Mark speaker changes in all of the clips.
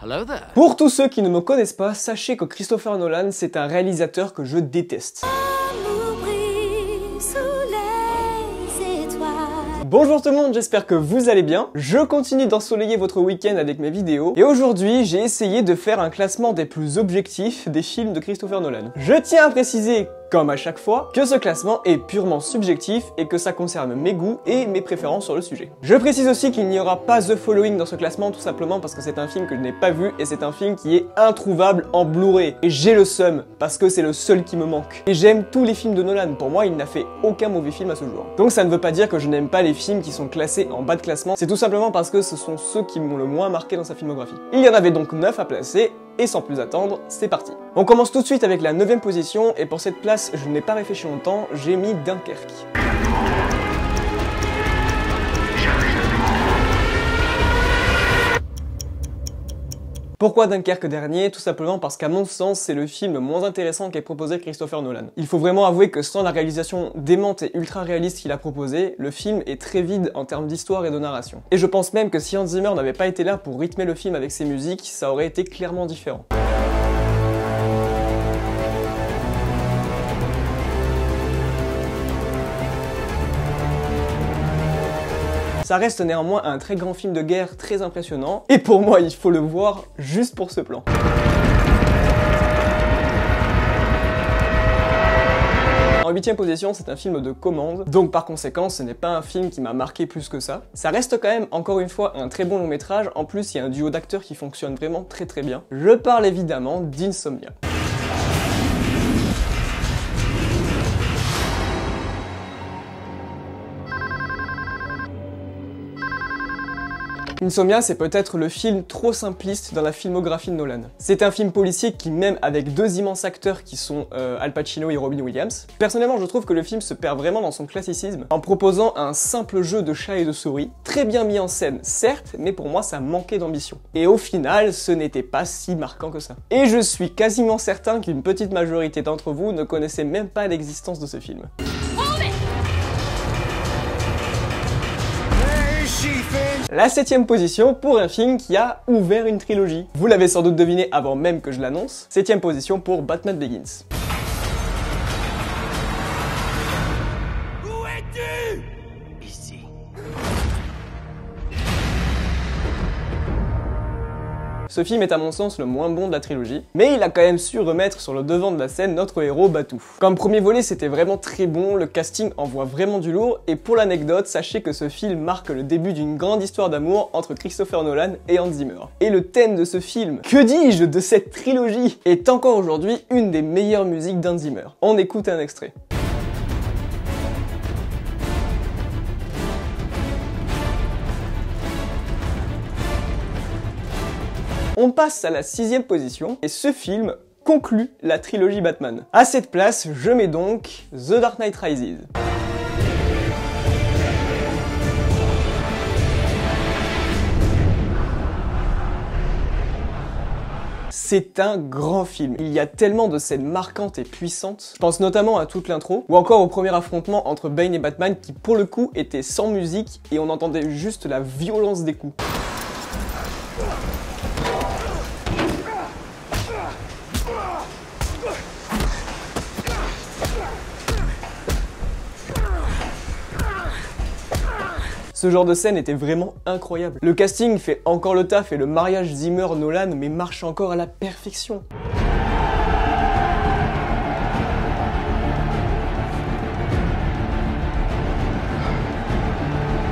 Speaker 1: Hello there.
Speaker 2: Pour tous ceux qui ne me connaissent pas, sachez que Christopher Nolan, c'est un réalisateur que je déteste. Bonjour tout le monde, j'espère que vous allez bien. Je continue d'ensoleiller votre week-end avec mes vidéos. Et aujourd'hui, j'ai essayé de faire un classement des plus objectifs des films de Christopher Nolan. Je tiens à préciser, comme à chaque fois, que ce classement est purement subjectif et que ça concerne mes goûts et mes préférences sur le sujet. Je précise aussi qu'il n'y aura pas The Following dans ce classement, tout simplement parce que c'est un film que je n'ai pas vu et c'est un film qui est introuvable en Blu-ray. Et j'ai le seum, parce que c'est le seul qui me manque. Et j'aime tous les films de Nolan, pour moi il n'a fait aucun mauvais film à ce jour. Donc ça ne veut pas dire que je n'aime pas les films qui sont classés en bas de classement, c'est tout simplement parce que ce sont ceux qui m'ont le moins marqué dans sa filmographie. Il y en avait donc 9 à placer, et sans plus attendre, c'est parti. On commence tout de suite avec la 9ème position, et pour cette place, je n'ai pas réfléchi longtemps, j'ai mis Dunkerque. Pourquoi Dunkerque dernier? Tout simplement parce qu'à mon sens, c'est le film le moins intéressant qu'ait proposé Christopher Nolan. Il faut vraiment avouer que sans la réalisation démente et ultra réaliste qu'il a proposé, le film est très vide en termes d'histoire et de narration. Et je pense même que si Hans Zimmer n'avait pas été là pour rythmer le film avec ses musiques, ça aurait été clairement différent. Ça reste néanmoins un très grand film de guerre très impressionnant, et pour moi il faut le voir juste pour ce plan. En 8ème position, c'est un film de commande, donc par conséquent ce n'est pas un film qui m'a marqué plus que ça. Ça reste quand même, encore une fois, un très bon long métrage, en plus il y a un duo d'acteurs qui fonctionne vraiment très bien. Je parle évidemment d'Insomnia. Insomnia, c'est peut-être le film trop simpliste dans la filmographie de Nolan. C'est un film policier qui, même avec deux immenses acteurs qui sont Al Pacino et Robin Williams, personnellement je trouve que le film se perd vraiment dans son classicisme en proposant un simple jeu de chat et de souris, très bien mis en scène certes, mais pour moi ça manquait d'ambition. Et au final, ce n'était pas si marquant que ça. Et je suis quasiment certain qu'une petite majorité d'entre vous ne connaissait même pas l'existence de ce film. La 7ème position pour un film qui a ouvert une trilogie. Vous l'avez sans doute deviné avant même que je l'annonce. 7ème position pour Batman Begins.
Speaker 1: Où es-tu? Ici.
Speaker 2: Ce film est à mon sens le moins bon de la trilogie, mais il a quand même su remettre sur le devant de la scène notre héros Batou. Comme premier volet, c'était vraiment très bon, le casting envoie vraiment du lourd, et pour l'anecdote, sachez que ce film marque le début d'une grande histoire d'amour entre Christopher Nolan et Hans Zimmer. Et le thème de ce film, que dis-je, de cette trilogie, est encore aujourd'hui une des meilleures musiques d'Hans Zimmer. On écoute un extrait. On passe à la 6ème position, et ce film conclut la trilogie Batman. À cette place, je mets donc The Dark Knight Rises. C'est un grand film. Il y a tellement de scènes marquantes et puissantes. Je pense notamment à toute l'intro, ou encore au premier affrontement entre Bane et Batman qui pour le coup était sans musique et on entendait juste la violence des coups. Ce genre de scène était vraiment incroyable. Le casting fait encore le taf et le mariage Zimmer-Nolan mais marche encore à la perfection.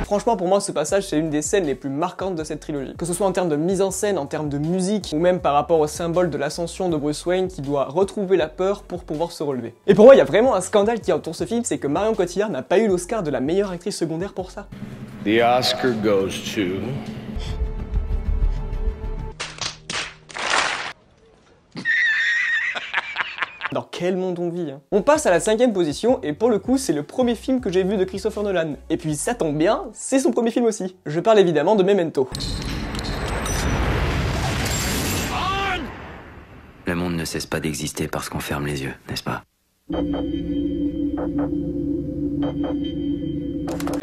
Speaker 2: Franchement, pour moi, ce passage, c'est une des scènes les plus marquantes de cette trilogie. Que ce soit en termes de mise en scène, en termes de musique, ou même par rapport au symbole de l'ascension de Bruce Wayne qui doit retrouver la peur pour pouvoir se relever. Et pour moi, il y a vraiment un scandale qui entoure ce film, c'est que Marion Cotillard n'a pas eu l'Oscar de la meilleure actrice secondaire pour ça.
Speaker 3: The Oscar goes to...
Speaker 2: Dans quel monde on vit, hein. On passe à la 5ème position, et pour le coup, c'est le premier film que j'ai vu de Christopher Nolan. Et puis ça tombe bien, c'est son premier film aussi. Je parle évidemment de Memento.
Speaker 4: Le monde ne cesse pas d'exister parce qu'on ferme les yeux, n'est-ce pas?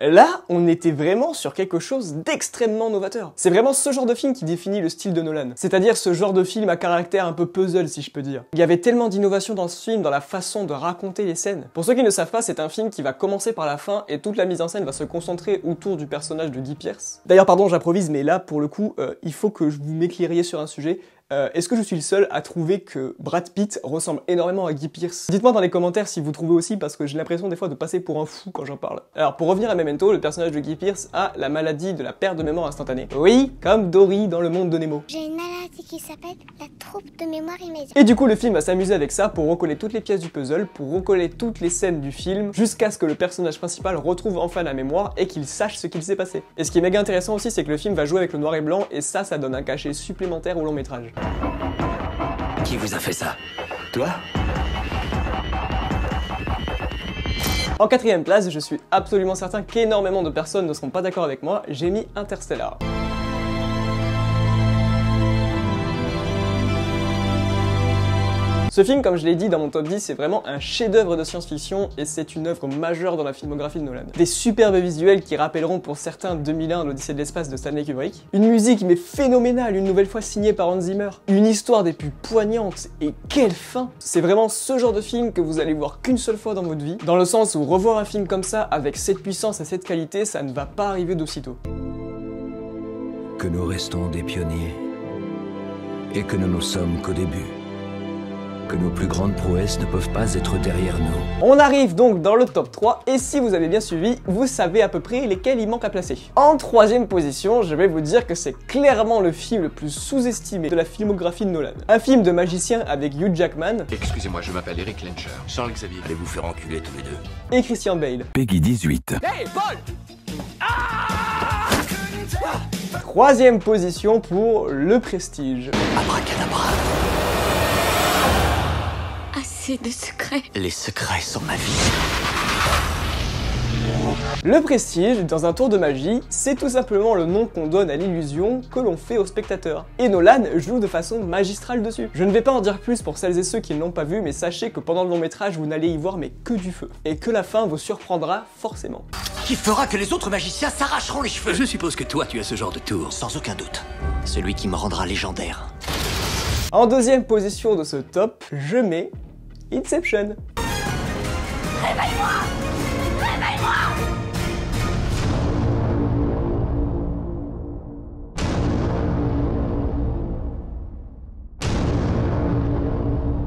Speaker 2: Là, on était vraiment sur quelque chose d'extrêmement novateur. C'est vraiment ce genre de film qui définit le style de Nolan. C'est-à-dire ce genre de film à caractère un peu puzzle, si je peux dire. Il y avait tellement d'innovation dans ce film, dans la façon de raconter les scènes. Pour ceux qui ne savent pas, c'est un film qui va commencer par la fin et toute la mise en scène va se concentrer autour du personnage de Guy Pearce. D'ailleurs, pardon, j'improvise, mais là, pour le coup, il faut que vous m'éclairiez sur un sujet. Est-ce que je suis le seul à trouver que Brad Pitt ressemble énormément à Guy Pearce? Dites-moi dans les commentaires si vous trouvez aussi, parce que j'ai l'impression des fois de passer pour un fou quand j'en parle. Alors pour revenir à Memento, le personnage de Guy Pearce a la maladie de la perte de mémoire instantanée. Oui, comme Dory dans Le Monde de Nemo.
Speaker 5: J'ai une maladie qui s'appelle la trouble de mémoire immédiate.
Speaker 2: Et du coup le film va s'amuser avec ça pour recoller toutes les pièces du puzzle, pour recoller toutes les scènes du film, jusqu'à ce que le personnage principal retrouve enfin la mémoire et qu'il sache ce qu'il s'est passé. Et ce qui est méga intéressant aussi, c'est que le film va jouer avec le noir et blanc, et ça donne un cachet supplémentaire au long métrage.
Speaker 4: Qui vous a fait ça? Toi?
Speaker 2: En quatrième place, je suis absolument certain qu'énormément de personnes ne seront pas d'accord avec moi, j'ai mis Interstellar. Ce film, comme je l'ai dit dans mon top 10, c'est vraiment un chef-d'œuvre de science-fiction et c'est une œuvre majeure dans la filmographie de Nolan. Des superbes visuels qui rappelleront pour certains 2001 l'Odyssée de l'espace de Stanley Kubrick. Une musique mais phénoménale, une nouvelle fois signée par Hans Zimmer. Une histoire des plus poignantes et quelle fin! C'est vraiment ce genre de film que vous allez voir qu'une seule fois dans votre vie, dans le sens où revoir un film comme ça avec cette puissance et cette qualité, ça ne va pas arriver d'aussitôt.
Speaker 6: Que nous restons des pionniers et que nous ne sommes qu'au début. Que nos plus grandes prouesses ne peuvent pas être derrière nous.
Speaker 2: On arrive donc dans le top 3 et si vous avez bien suivi, vous savez à peu près lesquels il manque à placer. En troisième position, je vais vous dire que c'est clairement le film le plus sous-estimé de la filmographie de Nolan. Un film de magicien avec Hugh Jackman.
Speaker 7: Excusez-moi, je m'appelle Eric Lencher. Charles Xavier.
Speaker 6: Allez vous faire enculer tous les deux.
Speaker 2: Et Christian Bale.
Speaker 6: Peggy 18.
Speaker 1: Hey, Paul!
Speaker 2: Troisième position pour Le Prestige.
Speaker 6: Abracadabra.
Speaker 5: Assez de secrets.
Speaker 6: Les secrets sont ma vie.
Speaker 2: Le Prestige, dans un tour de magie, c'est tout simplement le nom qu'on donne à l'illusion que l'on fait au spectateur. Et Nolan joue de façon magistrale dessus. Je ne vais pas en dire plus pour celles et ceux qui ne l'ont pas vu, mais sachez que pendant le long métrage, vous n'allez y voir mais que du feu. Et que la fin vous surprendra forcément.
Speaker 6: Qui fera que les autres magiciens s'arracheront les cheveux. Je suppose que toi, tu as ce genre de tour. Sans aucun doute. Celui qui me rendra légendaire.
Speaker 2: En deuxième position de ce top, je mets Inception.
Speaker 5: Réveille-moi! Réveille-moi!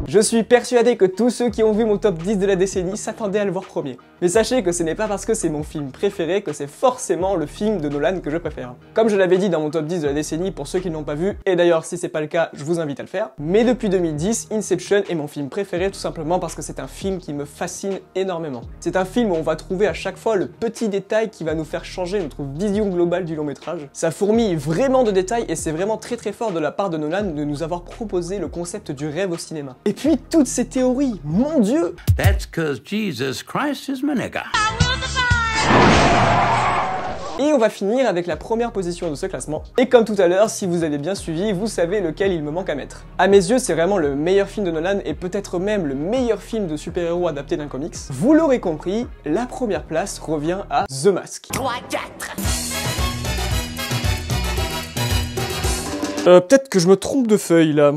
Speaker 2: Je suis persuadé que tous ceux qui ont vu mon top 10 de la décennie s'attendaient à le voir premier. Mais sachez que ce n'est pas parce que c'est mon film préféré que c'est forcément le film de Nolan que je préfère. Comme je l'avais dit dans mon top 10 de la décennie pour ceux qui ne l'ont pas vu, et d'ailleurs si c'est pas le cas, je vous invite à le faire, mais depuis 2010, Inception est mon film préféré tout simplement parce que c'est un film qui me fascine énormément. C'est un film où on va trouver à chaque fois le petit détail qui va nous faire changer notre vision globale du long métrage. Ça fourmille vraiment de détails et c'est vraiment très très fort de la part de Nolan de nous avoir proposé le concept du rêve au cinéma. Et puis toutes ces théories, mon Dieu!
Speaker 8: That's 'cause Jesus Christ is my nigga.
Speaker 2: Et on va finir avec la première position de ce classement. Et comme tout à l'heure, si vous avez bien suivi, vous savez lequel il me manque à mettre. À mes yeux, c'est vraiment le meilleur film de Nolan et peut-être même le meilleur film de super-héros adapté d'un comics. Vous l'aurez compris, la première place revient à The Mask.
Speaker 5: 3-4.
Speaker 2: Peut-être que je me trompe de feuille là.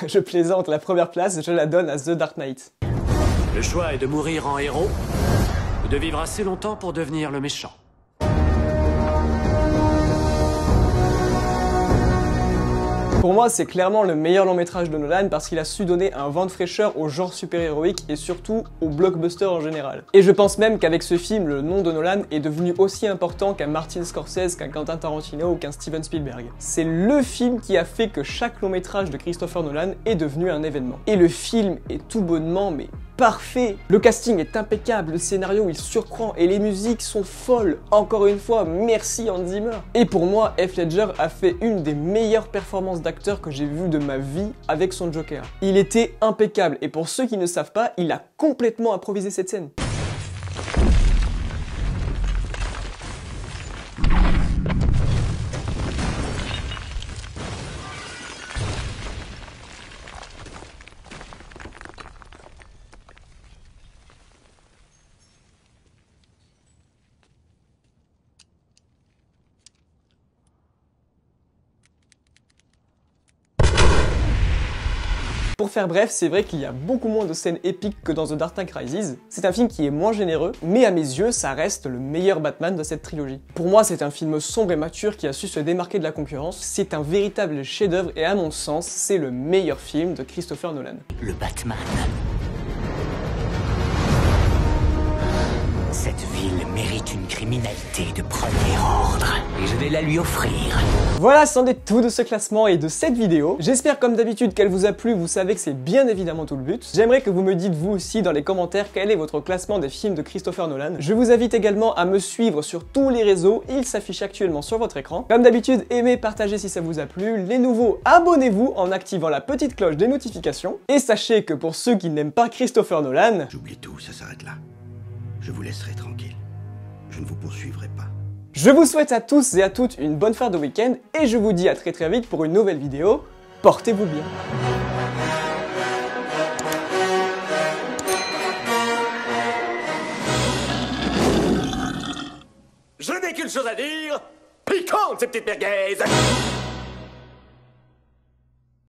Speaker 2: Je plaisante, la première place, je la donne à The Dark Knight.
Speaker 9: Le choix est de mourir en héros ou de vivre assez longtemps pour devenir le méchant.
Speaker 2: Pour moi, c'est clairement le meilleur long métrage de Nolan parce qu'il a su donner un vent de fraîcheur au genre super-héroïque et surtout au blockbuster en général. Et je pense même qu'avec ce film, le nom de Nolan est devenu aussi important qu'un Martin Scorsese, qu'un Quentin Tarantino ou qu'un Steven Spielberg. C'est le film qui a fait que chaque long métrage de Christopher Nolan est devenu un événement. Et le film est tout bonnement, mais parfait. Le casting est impeccable, le scénario il surprend et les musiques sont folles. Encore une fois, merci Hans Zimmer. Et pour moi, Heath Ledger a fait une des meilleures performances d'acteur que j'ai vues de ma vie avec son Joker. Il était impeccable et pour ceux qui ne savent pas, il a complètement improvisé cette scène. Pour faire bref, c'est vrai qu'il y a beaucoup moins de scènes épiques que dans The Dark Knight Rises. C'est un film qui est moins généreux, mais à mes yeux, ça reste le meilleur Batman de cette trilogie. Pour moi, c'est un film sombre et mature qui a su se démarquer de la concurrence. C'est un véritable chef-d'œuvre et à mon sens, c'est le meilleur film de Christopher Nolan.
Speaker 4: Le Batman. Cette ville mérite une criminalité de premier ordre, et je vais la lui offrir.
Speaker 2: Voilà, c'en est tout de ce classement et de cette vidéo. J'espère comme d'habitude qu'elle vous a plu, vous savez que c'est bien évidemment tout le but. J'aimerais que vous me dites vous aussi dans les commentaires quel est votre classement des films de Christopher Nolan. Je vous invite également à me suivre sur tous les réseaux, ils s'affichent actuellement sur votre écran. Comme d'habitude, aimez, partagez si ça vous a plu. Les nouveaux, abonnez-vous en activant la petite cloche des notifications. Et sachez que pour ceux qui n'aiment pas Christopher Nolan,
Speaker 10: j'oublie tout, ça s'arrête là. Je vous laisserai tranquille. Je ne vous poursuivrai pas.
Speaker 2: Je vous souhaite à tous et à toutes une bonne fin de week-end et je vous dis à très vite pour une nouvelle vidéo. Portez-vous bien.
Speaker 9: Je n'ai qu'une chose à dire. Piquante, ces petites merguez.